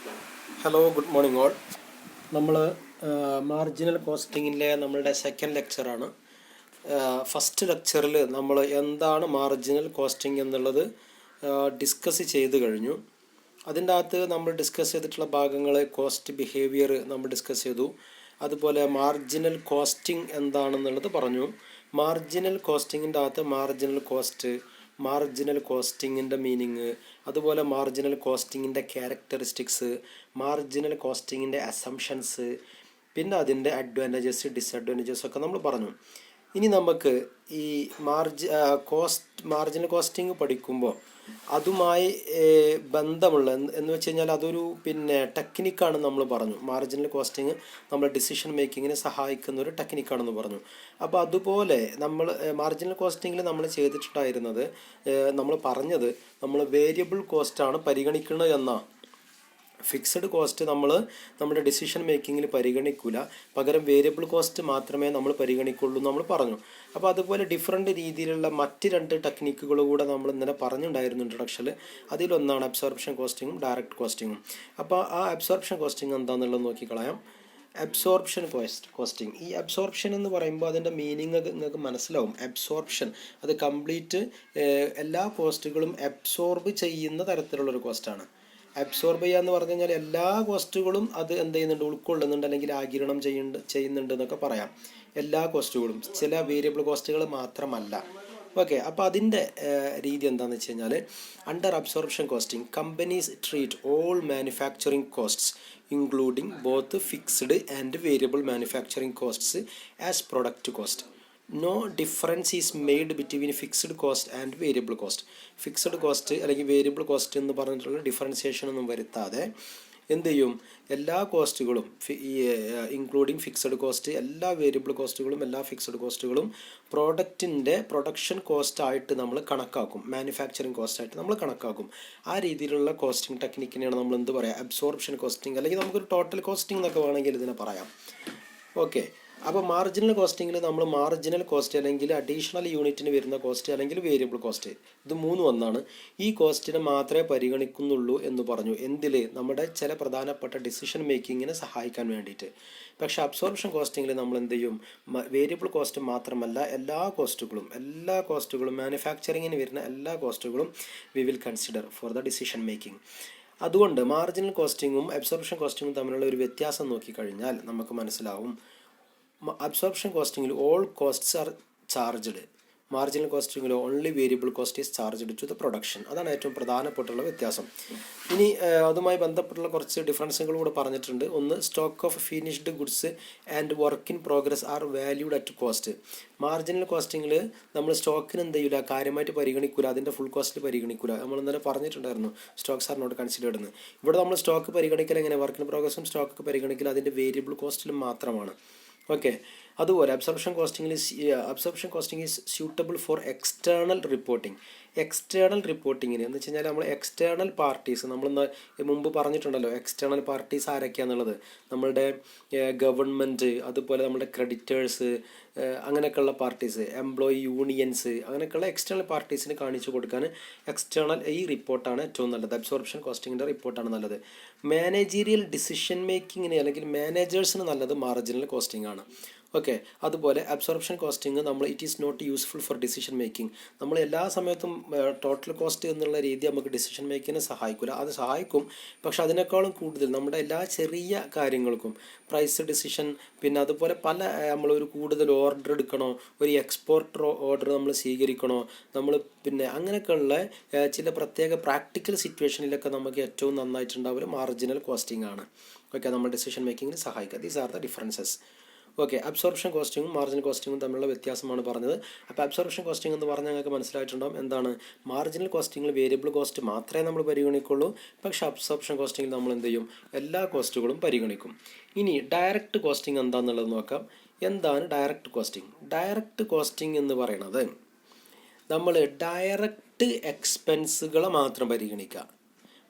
Hello, good morning all. നമ്മൾ marginal കോസ്റ്റിങ്ങിൻ്റെ നമ്മളുടെ second ലെക്ചറാണ്. First ലെക്ചറിൽ നമ്മൾ എന്താണ് മാർജിനൽ കോസ്റ്റിംഗ് എന്നുള്ളത് ഡിസ്കസ് ചെയ്ത് കഴിഞ്ഞു. അതിൻ്റെ അകത്ത് നമ്മൾ ഡിസ്കസ് ചെയ്തിട്ടുള്ള ഭാഗങ്ങൾ കോസ്റ്റ് ബിഹേവിയർ നമ്മൾ ഡിസ്കസ് ചെയ്തു. അതുപോലെ മാർജിനൽ കോസ്റ്റിംഗ് എന്താണെന്നുള്ളത് പറഞ്ഞു. മാർജിനൽ കോസ്റ്റിങ്ങിൻ്റെ അകത്ത് മാർജിനൽ കോസ്റ്റിങ്ങിൻ്റെ മീനിങ്, അതുപോലെ മാർജിനൽ കോസ്റ്റിങ്ങിൻ്റെ ക്യാരക്ടറിസ്റ്റിക്സ്, മാർജിനൽ കോസ്റ്റിങ്ങിൻ്റെ അസംഷൻസ്, പിന്നെ അതിൻ്റെ അഡ്വാൻറ്റേജസ് ഡിസഡ്വാൻറ്റേജസ് ഒക്കെ നമ്മൾ പറഞ്ഞു. ഇനി നമുക്ക് ഈ മാർജിനൽ കോസ്റ്റിംഗ് പഠിക്കുമ്പോൾ അതുമായി ബന്ധമുള്ള എന്ന് വെച്ച് കഴിഞ്ഞാൽ അതൊരു ടെക്നിക്കാണ് നമ്മൾ പറഞ്ഞു. മാർജിനൽ കോസ്റ്റിംഗ് നമ്മൾ ഡിസിഷൻ മേക്കിങ്ങിന് സഹായിക്കുന്ന ഒരു ടെക്നിക്കാണെന്ന് പറഞ്ഞു. അപ്പോൾ അതുപോലെ നമ്മൾ മാർജിനൽ കോസ്റ്റിങ്ങിൽ നമ്മൾ ചെയ്തിട്ടുണ്ടായിരുന്നത്, നമ്മൾ പറഞ്ഞത് നമ്മൾ വേരിയബിൾ കോസ്റ്റാണ് പരിഗണിക്കുന്നത് എന്നാണ്. ഫിക്സഡ് കോസ്റ്റ് നമ്മൾ നമ്മുടെ ഡിസിഷൻ മേക്കിങ്ങിൽ പരിഗണിക്കില്ല, പകരം വേരിയബിൾ കോസ്റ്റ് മാത്രമേ നമ്മൾ പരിഗണിക്കുള്ളൂ നമ്മൾ പറഞ്ഞു. അപ്പോൾ അതുപോലെ ഡിഫറെൻറ്റ് രീതിയിലുള്ള മറ്റ് രണ്ട് ടെക്നിക്കുകൾ കൂടെ നമ്മൾ ഇന്നലെ പറഞ്ഞിട്ടുണ്ടായിരുന്നു ഇൻട്രൊഡക്ഷനിൽ. അതിലൊന്നാണ് അബ്സോർപ്ഷൻ കോസ്റ്റിങ്ങും ഡയറക്റ്റ് കോസ്റ്റിങ്ങും. അപ്പോൾ ആ അബ്സോർപ്ഷൻ കോസ്റ്റിംഗ് എന്താണെന്നുള്ളത് നോക്കിക്കളയാം. അബ്സോർപ്ഷൻ കോസ്റ്റിംഗ്, ഈ അബ്സോർപ്ഷൻ എന്ന് പറയുമ്പോൾ അതിൻ്റെ മീനിങ് നിങ്ങൾക്ക് മനസ്സിലാവും. അബ്സോർപ്ഷൻ അത് കംപ്ലീറ്റ് എല്ലാ കോസ്റ്റുകളും അബ്സോർബ് ചെയ്യുന്ന തരത്തിലുള്ളൊരു കോസ്റ്റാണ്. അബ്സോർബ് ചെയ്യുക എന്ന് പറഞ്ഞു കഴിഞ്ഞാൽ എല്ലാ കോസ്റ്റുകളും അത് എന്ത് ചെയ്യുന്നുണ്ട്, ഉൾക്കൊള്ളുന്നുണ്ട്, അല്ലെങ്കിൽ ആഗിരണം ചെയ്യുന്നുണ്ട് എന്നൊക്കെ പറയാം. എല്ലാ കോസ്റ്റുകളും, ചില വേരിയബിൾ കോസ്റ്റുകൾ മാത്രമല്ല. ഓക്കെ, അപ്പോൾ അതിൻ്റെ രീതി എന്താണെന്ന് വെച്ച് കഴിഞ്ഞാൽ, under absorption costing companies treat all manufacturing costs including both fixed and variable manufacturing costs as product cost. No difference is made between fixed cost and variable cost. Fixed cost അല്ലെങ്കിൽ variable cost എന്ന് പറഞ്ഞിട്ടുള്ള differentiation ഒന്നും വരുത്താതെ എന്ത് ചെയ്യും, എല്ലാ കോസ്റ്റുകളും including fixed cost, എല്ലാ വേരിയബിൾ കോസ്റ്റുകളും എല്ലാ ഫിക്സഡ് കോസ്റ്റുകളും പ്രോഡക്റ്റിൻ്റെ പ്രൊഡക്ഷൻ കോസ്റ്റായിട്ട് നമ്മൾ കണക്കാക്കും, മാനുഫാക്ചറിങ് കോസ്റ്റായിട്ട് നമ്മൾ കണക്കാക്കും. ആ രീതിയിലുള്ള കോസ്റ്റിംഗ് ടെക്നിക്കിനെയാണ് നമ്മൾ എന്ത് പറയുക, അബ്സോർപ്ഷൻ കോസ്റ്റിംഗ്, അല്ലെങ്കിൽ നമുക്കൊരു ടോട്ടൽ കോസ്റ്റിംഗ് എന്നൊക്കെ വേണമെങ്കിൽ ഇതിനെ പറയാം. ഓക്കെ, അപ്പോൾ മാർജിനൽ കോസ്റ്റിങ്ങിൽ നമ്മൾ മാർജിനൽ കോസ്റ്റ് അല്ലെങ്കിൽ അഡീഷണൽ യൂണിറ്റിന് വരുന്ന കോസ്റ്റ് അല്ലെങ്കിൽ വേരിയബിൾ കോസ്റ്റ്, ഇത് മൂന്നും ഒന്നാണ്. ഈ കോസ്റ്റിനെ മാത്രമേ പരിഗണിക്കുന്നുള്ളൂ എന്ന് പറഞ്ഞു. എന്തിൽ? നമ്മുടെ ചില പ്രധാനപ്പെട്ട ഡിസിഷൻ മേക്കിങ്ങിനെ സഹായിക്കാൻ വേണ്ടിയിട്ട്. പക്ഷേ അബ്സോർപ്ഷൻ കോസ്റ്റിങ്ങിൽ നമ്മൾ എന്ത് ചെയ്യും, വേരിയബിൾ കോസ്റ്റ് മാത്രമല്ല എല്ലാ കോസ്റ്റുകളും മാനുഫാക്ചറിങ്ങിന് വരുന്ന എല്ലാ കോസ്റ്റുകളും we will consider for the decision making. അതുകൊണ്ട് മാർജിനൽ കോസ്റ്റിങ്ങും അബ്സോർപ്ഷൻ കോസ്റ്റിങ്ങും തമ്മിലുള്ള ഒരു വ്യത്യാസം നോക്കിക്കഴിഞ്ഞാൽ നമുക്ക് മനസ്സിലാവും. അബ്സോർപ്ഷൻ കോസ്റ്റിങ്ങിൽ all costs are charged, marginal കോസ്റ്റിങ്ങിൽ only variable cost is charged to the production. അതാണ് ഏറ്റവും പ്രധാനപ്പെട്ടുള്ള വ്യത്യാസം. ഇനി അതുമായി ബന്ധപ്പെട്ടുള്ള കുറച്ച് ഡിഫറൻസുകൾ കൂടെ പറഞ്ഞിട്ടുണ്ട്. ഒന്ന്, stock of finished goods and work in progress are valued at cost. Marginal കോസ്റ്റിങ്ങിൽ നമ്മൾ സ്റ്റോക്കിന് എന്ത് ചെയ്യില്ല, കാര്യമായിട്ട് പരിഗണിക്കില്ല, അതിൻ്റെ ഫുൾ കോസ്റ്റ് പരിഗണിക്കില്ല. നമ്മൾ ഇന്നലെ പറഞ്ഞിട്ടുണ്ടായിരുന്നു സ്റ്റോക്സ് ആർ നോട്ട് കൺസിഡേർഡ് എന്ന്. ഇവിടെ നമ്മൾ സ്റ്റോക്ക് പരിഗണിക്കൽ എങ്ങനെ, വർക്ക് ഇൻ പ്രോഗ്രസും സ്റ്റോക്ക് പരിഗണിക്കൽ അതിൻ്റെ വേരിയബിൾ കോസ്റ്റിലും മാത്രമാണ്. ഓക്കെ, അതുപോലെ absorption costing is suitable for external reporting. External റിപ്പോർട്ടിങ്ങിന് എന്ന് വെച്ച് കഴിഞ്ഞാൽ നമ്മൾ എക്സ്റ്റേണൽ പാർട്ടീസ്, നമ്മൾ മുമ്പ് പറഞ്ഞിട്ടുണ്ടല്ലോ എക്സ്റ്റേണൽ പാർട്ടീസ് ആരൊക്കെയാണെന്നുള്ളത്. നമ്മളുടെ ഗവൺമെൻറ്, അതുപോലെ നമ്മുടെ ക്രെഡിറ്റേഴ്സ്, അങ്ങനെയൊക്കെയുള്ള പാർട്ടീസ്, എംപ്ലോയി യൂണിയൻസ്, അങ്ങനെയൊക്കെയുള്ള എക്സ്റ്റേണൽ പാർട്ടീസിന് കാണിച്ചു കൊടുക്കാൻ ഈ റിപ്പോർട്ടാണ് ഏറ്റവും നല്ലത്. അബ്സോർപ്ഷൻ കോസ്റ്റിങ്ങിൻ്റെ റിപ്പോർട്ടാണ് നല്ലത്. മാനേജീരിയൽ ഡിസിഷൻ മേക്കിങ്ങിന് അല്ലെങ്കിൽ മാനേജേഴ്സിന് നല്ലത് മാർജിനൽ കോസ്റ്റിംഗ് ആണ്. ഓക്കെ, അതുപോലെ absorption costing it is not useful for decision making. നമ്മൾ എല്ലാ സമയത്തും ടോട്ടൽ കോസ്റ്റ് എന്നുള്ള രീതി നമുക്ക് ഡിസിഷൻ മേക്കിങ്ങിനെ സഹായിക്കില്ല. അത് സഹായിക്കും, പക്ഷെ അതിനേക്കാളും കൂടുതൽ നമ്മുടെ എല്ലാ ചെറിയ കാര്യങ്ങൾക്കും, പ്രൈസ് ഡിസിഷൻ, പിന്നെ അതുപോലെ നമ്മളൊരു കൂടുതൽ ഓർഡർ എടുക്കണോ, ഒരു എക്സ്പോർട്ട് ഓർഡർ നമ്മൾ സ്വീകരിക്കണോ, നമ്മൾ അങ്ങനെയൊക്കെയുള്ള ചില പ്രത്യേക പ്രാക്ടിക്കൽ സിറ്റുവേഷനിലൊക്കെ നമുക്ക് ഏറ്റവും നന്നായിട്ടുണ്ടാവുക മാർജിനൽ കോസ്റ്റിംഗ് ആണ്. ഓക്കെ, നമ്മൾ ഡിസിഷൻ മേക്കിങ്ങിന് സഹായിക്കുക. These are the differences. Okay, absorption കോസ്റ്റിങ്ങും മാർജിനൽ കോസ്റ്റിങ്ങും തമ്മിലുള്ള വ്യത്യാസമാണ് പറഞ്ഞത്. അപ്പോൾ അബ്സോർപ്ഷൻ കോസ്റ്റിംഗ് എന്ന് പറഞ്ഞാൽ ഞങ്ങൾക്ക് മനസ്സിലായിട്ടുണ്ടാകും എന്താണ്. മാർജിനൽ കോസ്റ്റിങ്ങിൽ വേരിയബിൾ കോസ്റ്റ് മാത്രമേ നമ്മൾ പരിഗണിക്കുള്ളൂ, പക്ഷേ അബ്സോർപ്ഷൻ കോസ്റ്റിങ്ങിൽ നമ്മൾ എന്ത് ചെയ്യും, എല്ലാ കോസ്റ്റുകളും പരിഗണിക്കും. ഇനി ഡയറക്റ്റ് കോസ്റ്റിംഗ് എന്താണെന്നുള്ളത് നോക്കാം. എന്താണ് ഡയറക്റ്റ് കോസ്റ്റിംഗ്? ഡയറക്റ്റ് കോസ്റ്റിംഗ് എന്ന് പറയുന്നത് നമ്മൾ ഡയറക്റ്റ് എക്സ്പെൻസുകളെ മാത്രം പരിഗണിക്കുക.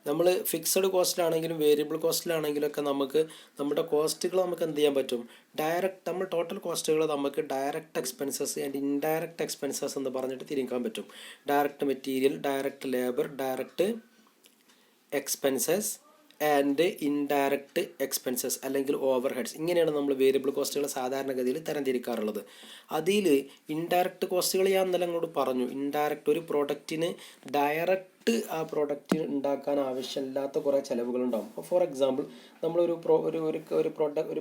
നമ്മൾ ഫിക്സഡ് കോസ്റ്റിലാണെങ്കിലും വേരിയബിൾ കോസ്റ്റിലാണെങ്കിലൊക്കെ നമുക്ക് നമ്മുടെ കോസ്റ്റുകൾ നമുക്ക് എന്ത് ചെയ്യാൻ പറ്റും, നമ്മൾ ടോട്ടൽ കോസ്റ്റുകൾ നമുക്ക് direct expenses and indirect expenses എന്ന് പറഞ്ഞിട്ട് തിരിക്കാൻ പറ്റും. Direct material, direct labour, direct expenses and indirect expenses അല്ലെങ്കിൽ ഓവർ ഹെഡ്സ്, ഇങ്ങനെയാണ് നമ്മൾ വേരിയബിൾ കോസ്റ്റുകൾ സാധാരണഗതിയിൽ തരംതിരിക്കാറുള്ളത്. അതിൽ ഇൻഡയറക്റ്റ് കോസ്റ്റുകൾ ഞാൻ ഇന്നലെ അങ്ങോട്ട് പറഞ്ഞു. ഇൻഡയറക്റ്റ്, ഒരു പ്രോഡക്റ്റിന് ഡയറക്റ്റ് ആ പ്രോഡക്റ്റ് ഉണ്ടാക്കാൻ ആവശ്യമില്ലാത്ത കുറേ ചിലവുകളുണ്ടാകും. ഇപ്പോൾ ഫോർ എക്സാമ്പിൾ നമ്മളൊരു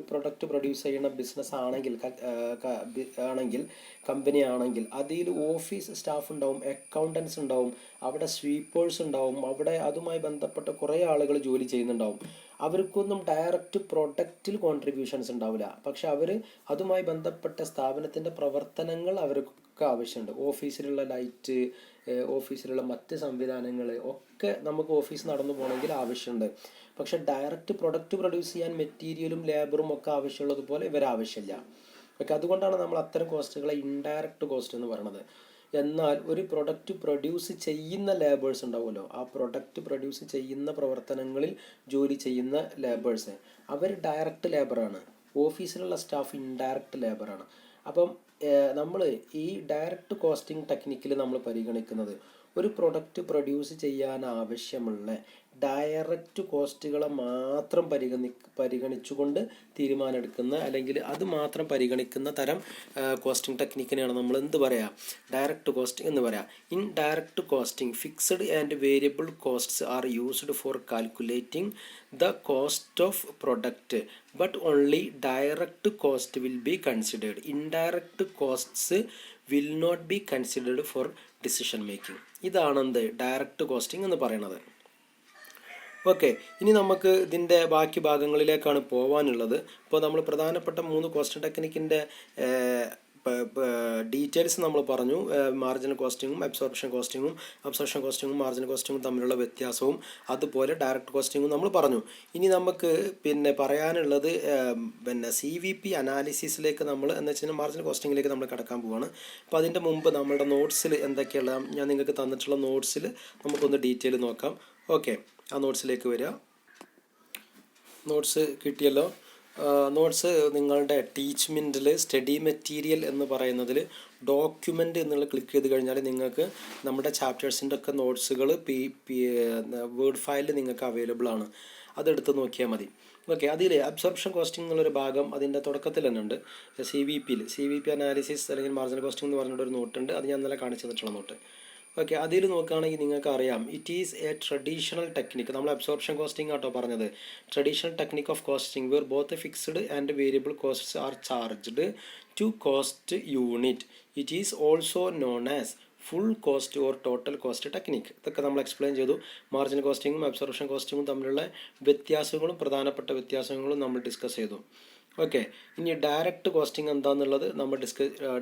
പ്രൊഡക്റ്റ് പ്രൊഡ്യൂസ് ചെയ്യുന്ന ബിസിനസ് ആണെങ്കിൽ കമ്പനി ആണെങ്കിൽ അതിൽ ഓഫീസ് സ്റ്റാഫ് ഉണ്ടാവും, അക്കൗണ്ടൻസ് ഉണ്ടാവും, അവിടെ സ്വീപ്പേഴ്സ് ഉണ്ടാവും, അവിടെ അതുമായി ബന്ധപ്പെട്ട കുറേ ആളുകൾ ജോലി ചെയ്യുന്നുണ്ടാവും. അവർക്കൊന്നും ഡയറക്റ്റ് പ്രൊഡക്റ്റിൽ കോൺട്രിബ്യൂഷൻസ് ഉണ്ടാവില്ല. പക്ഷെ അവർ അതുമായി ബന്ധപ്പെട്ട സ്ഥാപനത്തിൻ്റെ പ്രവർത്തനങ്ങൾ അവർക്ക് ആവശ്യമുണ്ട്. ഓഫീസിലുള്ള ലൈറ്റ്, ഓഫീസിലുള്ള മറ്റ് സംവിധാനങ്ങൾ ഒക്കെ നമുക്ക് ഓഫീസ് നടന്നു പോകണമെങ്കിൽ ആവശ്യമുണ്ട്. പക്ഷെ ഡയറക്റ്റ് പ്രൊഡക്റ്റ് പ്രൊഡ്യൂസ് ചെയ്യാൻ മെറ്റീരിയലും ലേബറും ഒക്കെ ആവശ്യമുള്ളതുപോലെ ഇവരാവശ്യമില്ല. ഓക്കെ, അതുകൊണ്ടാണ് നമ്മൾ അത്തരം കോസ്റ്റുകളെ ഇൻഡയറക്റ്റ് കോസ്റ്റ് എന്ന് പറയുന്നത്. എന്നാൽ ഒരു പ്രൊഡക്റ്റ് പ്രൊഡ്യൂസ് ചെയ്യുന്ന ലേബേഴ്സ് ഉണ്ടാവുമല്ലോ, ആ പ്രൊഡക്റ്റ് പ്രൊഡ്യൂസ് ചെയ്യുന്ന പ്രവർത്തനങ്ങളിൽ ജോലി ചെയ്യുന്ന ലേബേഴ്സ്, അവർ ഡയറക്റ്റ് ലേബറാണ്. ഓഫീസിലുള്ള സ്റ്റാഫ് ഇൻഡയറക്റ്റ് ലേബറാണ്. അപ്പം നമ്മൾ ഈ ഡയറക്റ്റ് കോസ്റ്റിംഗ് ടെക്നിക്കിൽ നമ്മൾ പരിഗണിക്കുന്നത് ഒരു പ്രൊഡക്റ്റ് പ്രൊഡ്യൂസ് ചെയ്യാൻ ആവശ്യമുള്ള ഡയറക്റ്റ് കോസ്റ്റുകളെ മാത്രം പരിഗണിച്ചുകൊണ്ട് തീരുമാനമെടുക്കുന്ന, അല്ലെങ്കിൽ അത് മാത്രം പരിഗണിക്കുന്ന തരം കോസ്റ്റിംഗ് ടെക്നിക്കിനെയാണ് നമ്മൾ എന്ത് പറയുക, ഡയറക്റ്റ് കോസ്റ്റിംഗ് എന്ന് പറയാം. In direct costing, fixed and variable costs are used for calculating the cost of product, but only direct cost will be considered. Indirect costs will not be considered for decision making. ഇതാണ് എന്ത് direct costing എന്ന് പറയുന്നത്. Okay, ഇനി നമുക്ക് ഇതിൻ്റെ ബാക്കി ഭാഗങ്ങളിലേക്കാണ് പോകാനുള്ളത്. ഇപ്പോൾ നമ്മൾ പ്രധാനപ്പെട്ട 3 കോസ്റ്റ് ടെക്നിക്കിൻ്റെ ഡീറ്റെയിൽസ് നമ്മൾ പറഞ്ഞു. മാർജിനൽ കോസ്റ്റിങ്ങും അബ്സോർപ്ഷൻ കോസ്റ്റിങ്ങും മാർജിനൽ കോസ്റ്റിങ്ങും തമ്മിലുള്ള വ്യത്യാസവും അതുപോലെ ഡയറക്റ്റ് കോസ്റ്റിങ്ങും നമ്മൾ പറഞ്ഞു. ഇനി നമുക്ക് പറയാനുള്ളത് CVP അനാലിസിസിലേക്ക് നമ്മൾ എന്ന് വെച്ചാൽ മാർജിനൽ കോസ്റ്റിങ്ങിലേക്ക് നമ്മൾ കടക്കാൻ പോവുകയാണ്. അപ്പോൾ അതിൻ്റെ മുമ്പ് നമ്മളുടെ നോട്ട്സിൽ എന്തൊക്കെയുള്ള ഞാൻ നിങ്ങൾക്ക് തന്നിട്ടുള്ള നോട്ട്സിൽ നമുക്കൊന്ന് ഡീറ്റെയിൽ നോക്കാം. ഓക്കെ, ആ നോട്ട്സിലേക്ക് വരിക. നോട്ട്സ് കിട്ടിയല്ലോ. നോട്ട്സ് നിങ്ങളുടെ ടീച്ച്മെൻറ്റിൽ സ്റ്റഡി മെറ്റീരിയൽ എന്ന് പറയുന്നതിൽ ഡോക്യുമെൻ്റ് എന്നുള്ള ക്ലിക്ക് ചെയ്ത് കഴിഞ്ഞാൽ നിങ്ങൾക്ക് നമ്മുടെ ചാപ്റ്റേഴ്സിൻ്റെ ഒക്കെ നോട്ട്സുകൾ വേർഡ് ഫയലിൽ നിങ്ങൾക്ക് അവൈലബിൾ ആണ്. അതെടുത്ത് നോക്കിയാൽ മതി. ഓക്കെ, അതിൽ അബ്സോർപ്ഷൻ കോസ്റ്റിംഗ് എന്നുള്ളൊരു ഭാഗം അതിൻ്റെ തുടക്കത്തിൽ തന്നെ ഉണ്ട്. CVP അനാലിസിസ് അല്ലെങ്കിൽ മാർജിനൽ കോസ്റ്റിംഗ് എന്ന് പറഞ്ഞിട്ടൊരു നോട്ടുണ്ട്. അത് ഞാൻ ഇന്നലെ കാണിച്ചു തന്നിട്ടുള്ള നോട്ട്. ഓക്കെ, അതിൽ നോക്കുകയാണെങ്കിൽ നിങ്ങൾക്ക് അറിയാം, it is a traditional technique. നമ്മൾ അബ്സോർപ്ഷൻ കോസ്റ്റിംഗ് ആട്ടോ പറഞ്ഞത്. Traditional technique of costing where both fixed and variable costs are charged to cost unit. It is also known as full cost or total cost technique. ഇതൊക്കെ നമ്മൾ explain ചെയ്തു. Marginal കോസ്റ്റിങ്ങും absorption കോസ്റ്റിങ്ങും തമ്മിലുള്ള വ്യത്യാസങ്ങളും പ്രധാനപ്പെട്ട വ്യത്യാസങ്ങളും നമ്മൾ ഡിസ്കസ് ചെയ്തു. ഓക്കെ, ഇനി ഡയറക്റ്റ് കോസ്റ്റിംഗ് എന്താണെന്നുള്ളത് നമ്മൾ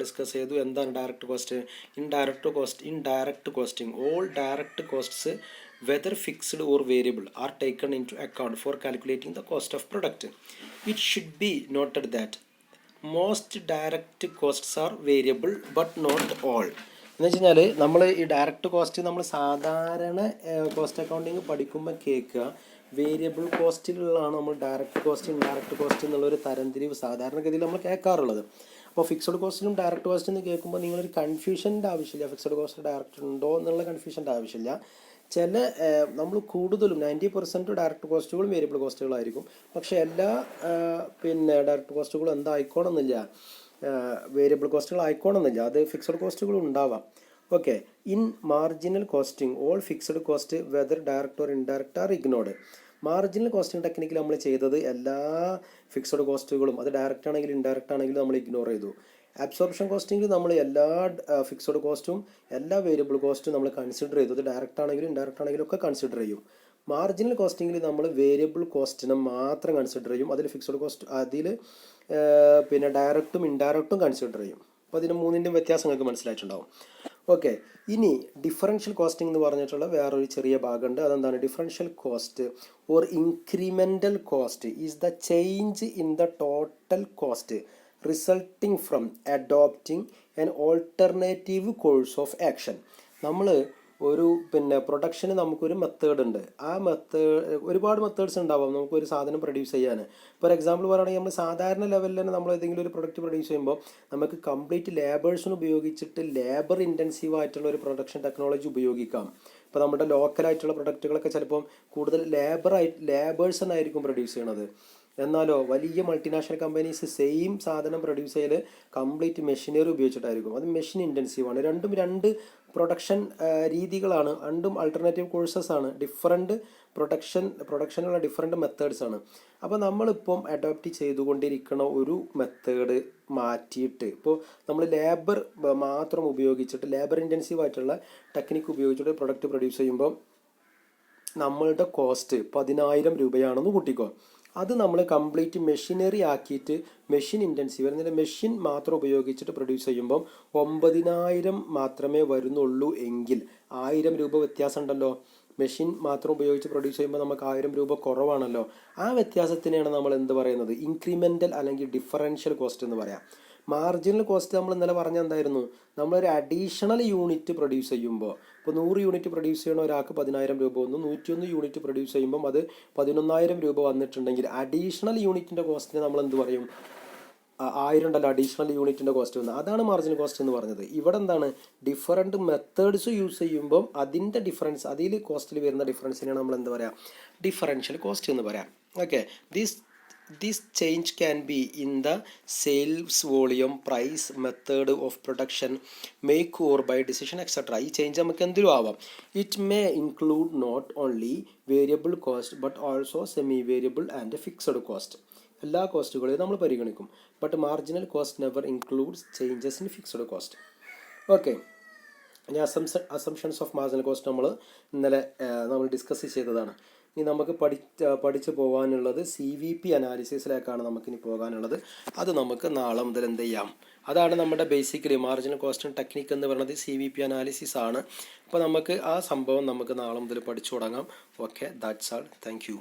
ഡിസ്കസ് ചെയ്തു. എന്താണ് direct cost? In direct costing all direct costs whether fixed or variable are taken into account for calculating the cost of product. It should be noted that most direct costs are variable but not all. എന്ന് വെച്ച് കഴിഞ്ഞാൽ നമ്മൾ ഈ direct cost നമ്മൾ സാധാരണ cost accounting പഠിക്കുമ്പോൾ കേൾക്കുക variable കോസ്റ്റിലുള്ളതാണ് നമ്മൾ ഡയറക്റ്റ് കോസ്റ്റ് ഇൻഡയറക്റ്റ് കോസ്റ്റ് എന്നുള്ളൊരു തരംതിരിവ് സാധാരണഗതിയിൽ നമ്മൾ കേൾക്കാറുള്ളത്. അപ്പോൾ ഫിക്സഡ് കോസ്റ്റിലും ഡയറക്റ്റ് കോസ്റ്റ് എന്ന് കേൾക്കുമ്പോൾ നിങ്ങളൊരു കൺഫ്യൂഷൻ്റെ ആവശ്യമില്ല. ഫിക്സഡ് കോസ്റ്റ് ഡയറക്റ്റ് ഉണ്ടോ എന്നുള്ള കൺഫ്യൂഷൻ്റെ ആവശ്യമില്ല. നമ്മൾ കൂടുതലും 90% ഡയറക്റ്റ് കോസ്റ്റുകളും വേരിയബിൾ കോസ്റ്റുകളായിരിക്കും. പക്ഷേ എല്ലാ ഡയറക്റ്റ് കോസ്റ്റുകളും എന്തായിക്കോണമെന്നില്ല, വേരിയബിൾ കോസ്റ്റുകൾ ആയിക്കോണമെന്നില്ല. അത് ഫിക്സഡ് കോസ്റ്റുകളും ഉണ്ടാവാം. Okay, in marginal costing all fixed cost whether direct or indirect are ignored. Marginal costing ടെക്നിക്കിൽ നമ്മൾ ചെയ്തത് എല്ലാ ഫിക്സഡ് കോസ്റ്റുകളും അത് ഡയറക്റ്റ് ആണെങ്കിലും ഇൻഡയറക്റ്റ് ആണെങ്കിലും നമ്മൾ ഇഗ്നോർ ചെയ്തു. അബ്സോർപ്ഷൻ കോസ്റ്റിംഗിൽ നമ്മൾ എല്ലാ ഫിക്സഡ് കോസ്റ്റും എല്ലാ വേരിയബിൾ കോസ്റ്റും നമ്മൾ കൺസിഡർ ചെയ്തു. അത് ഡയറക്റ്റ് ആണെങ്കിലും ഇൻഡയറക്റ്റ് ആണെങ്കിലും ഒക്കെ കൺസിഡർ ചെയ്യും. മാർജിനൽ കോസ്റ്റിംഗിൽ നമ്മൾ വേരിയബിൾ കോസ്റ്റിനെ മാത്രം കൺസിഡർ ചെയ്യും. അതിൽ ഫിക്സഡ് കോസ്റ്റ് അതിൽ ഡയറക്റ്റും ഇൻഡയറക്റ്റും കൺസിഡർ ചെയ്യും. അപ്പോൾ അതിന് മൂന്നിൻ്റെയും വ്യത്യാസം നിങ്ങൾക്ക് മനസ്സിലായിട്ടുണ്ടാവും. ഓക്കെ, ഇനി ഡിഫറൻഷ്യൽ കോസ്റ്റിംഗ് എന്ന് പറഞ്ഞിട്ടുള്ള വേറൊരു ചെറിയ ഭാഗമുണ്ട്. അതെന്താണ്? Differential cost or incremental cost is the change in the total cost resulting from adopting an alternative course of action. നമ്മൾ ഒരു പ്രൊഡക്ഷന് നമുക്കൊരു മെത്തേഡ് ഉണ്ട്. ആ ഒരുപാട് മെത്തേഡ്സ് ഉണ്ടാവാം നമുക്കൊരു സാധനം പ്രൊഡ്യൂസ് ചെയ്യാൻ. ഫോർ എക്സാമ്പിൾ പറയുകയാണെങ്കിൽ നമ്മൾ സാധാരണ ലെവലിൽ തന്നെ നമ്മൾ ഏതെങ്കിലും ഒരു പ്രൊഡക്റ്റ് പ്രൊഡ്യൂസ് ചെയ്യുമ്പോൾ നമുക്ക് കംപ്ലീറ്റ് ലേബേഴ്സിന് ഉപയോഗിച്ചിട്ട് ലേബർ ഇൻറ്റൻസീവ് ആയിട്ടുള്ള ഒരു പ്രൊഡക്ഷൻ ടെക്നോളജി ഉപയോഗിക്കാം. ഇപ്പോൾ നമ്മുടെ ലോക്കലായിട്ടുള്ള പ്രൊഡക്റ്റുകളൊക്കെ ചിലപ്പം കൂടുതൽ ലേബേഴ്സ് തന്നെയായിരിക്കും പ്രൊഡ്യൂസ് ചെയ്യണത്. എന്നാലോ വലിയ മൾട്ടിനാഷണൽ കമ്പനീസ് സെയിം സാധനം പ്രൊഡ്യൂസ് ചെയ്യൽ കംപ്ലീറ്റ് മെഷീനറി ഉപയോഗിച്ചിട്ടായിരിക്കും. അത് മെഷീൻ ഇൻറ്റൻസീവാണ്. രണ്ടും രണ്ട് പ്രൊഡക്ഷൻ രീതികളാണ്. രണ്ടും ആൾട്ടർനേറ്റീവ് കോഴ്സസ് ആണ്. ഡിഫറെൻറ്റ് പ്രൊഡക്ഷനുള്ള ഡിഫറെൻറ്റ് മെത്തേഡ്സ് ആണ്. അപ്പോൾ നമ്മളിപ്പം അഡോപ്റ്റ് ചെയ്തുകൊണ്ടിരിക്കുന്ന ഒരു മെത്തേഡ് മാറ്റിയിട്ട് ഇപ്പോൾ നമ്മൾ ലേബർ മാത്രം ഉപയോഗിച്ചിട്ട് ലേബർ ഇൻറ്റൻസീവ് ആയിട്ടുള്ള ടെക്നിക്ക് ഉപയോഗിച്ചിട്ട് പ്രൊഡക്റ്റ് പ്രൊഡ്യൂസ് ചെയ്യുമ്പോൾ നമ്മളുടെ കോസ്റ്റ് 10,000 രൂപയാണെന്ന് കൂട്ടിക്കോ. അത് നമ്മൾ കംപ്ലീറ്റ് മെഷീനറി ആക്കിയിട്ട് മെഷീൻ ഇൻറ്റൻസീവ് വരുന്നില്ല, മെഷീൻ മാത്രം ഉപയോഗിച്ചിട്ട് പ്രൊഡ്യൂസ് ചെയ്യുമ്പം 9,000 മാത്രമേ വരുന്നുള്ളൂ എങ്കിൽ 1,000 രൂപ വ്യത്യാസം ഉണ്ടല്ലോ. മെഷീൻ മാത്രം ഉപയോഗിച്ച് പ്രൊഡ്യൂസ് ചെയ്യുമ്പോൾ നമുക്ക് 1,000 രൂപ കുറവാണല്ലോ. ആ വ്യത്യാസത്തിനെയാണ് നമ്മൾ എന്ത് പറയുന്നത്, ഇൻക്രിമെൻ്റൽ അല്ലെങ്കിൽ ഡിഫറൻഷ്യൽ കോസ്റ്റ് എന്ന് പറയാം. മാർജിനൽ കോസ്റ്റ് നമ്മൾ ഇന്നലെ പറഞ്ഞ എന്തായിരുന്നു, നമ്മളൊരു അഡീഷണൽ യൂണിറ്റ് പ്രൊഡ്യൂസ് ചെയ്യുമ്പോൾ, ഇപ്പോൾ 100 യൂണിറ്റ് പ്രൊഡ്യൂസ് ചെയ്യണ ഒരാൾക്ക് 10,000 രൂപ വന്നു, 101 യൂണിറ്റ് പ്രൊഡ്യൂസ് ചെയ്യുമ്പം അത് 11,000 രൂപ വന്നിട്ടുണ്ടെങ്കിൽ അഡീഷണൽ യൂണിറ്റിൻ്റെ കോസ്റ്റിന് നമ്മൾ എന്ത് പറയും, 1,000 ഉണ്ടല്ലോ അഡീഷണൽ യൂണിറ്റിൻ്റെ കോസ്റ്റ് വന്നത്, അതാണ് മാർജിനൽ കോസ്റ്റ് എന്ന് പറഞ്ഞത്. ഇവിടെ എന്താണ്, ഡിഫറൻറ്റ് മെത്തേഡ്സ് യൂസ് ചെയ്യുമ്പം അതിൻ്റെ ഡിഫറൻസ്, അതിൽ കോസ്റ്റിൽ വരുന്ന ഡിഫറൻസിനെയാണ് നമ്മൾ എന്ത് പറയാം, ഡിഫറൻഷ്യൽ കോസ്റ്റ് എന്ന് പറയാം. Okay, This change can be in the sales volume, price, method of production, make or buy decision, etc. ഈ ചേഞ്ച് നമുക്ക് എന്തിലും ആവാം. It may include not only variable cost but also semi variable and fixed cost. എല്ലാ കോസ്റ്റുകളെയും നമ്മൾ പരിഗണിക്കും. But marginal cost never includes changes in fixed cost. Okay, ഇനി assumptions of marginal cost ഇന്നലെ നമ്മൾ ഡിസ്കസ് ചെയ്തതാണ്. ഇനി നമുക്ക് പഠിച്ചു പോകാനുള്ളത് CVP അനാലിസിസിലേക്കാണ് നമുക്കിനി പോകാനുള്ളത്. അത് നമുക്ക് നാളെ മുതൽ എന്ത് ചെയ്യാം, അതാണ് നമ്മുടെ ബേസിക്കലി മാർജിനൽ കോസ്റ്റ് ടെക്നിക്ക് എന്ന് പറയുന്നത് CVP അനാലിസിസ് ആണ്. അപ്പോൾ നമുക്ക് ആ സംഭവം നമുക്ക് നാളെ മുതൽ പഠിച്ചു തുടങ്ങാം. Okay, that's all. Thank you.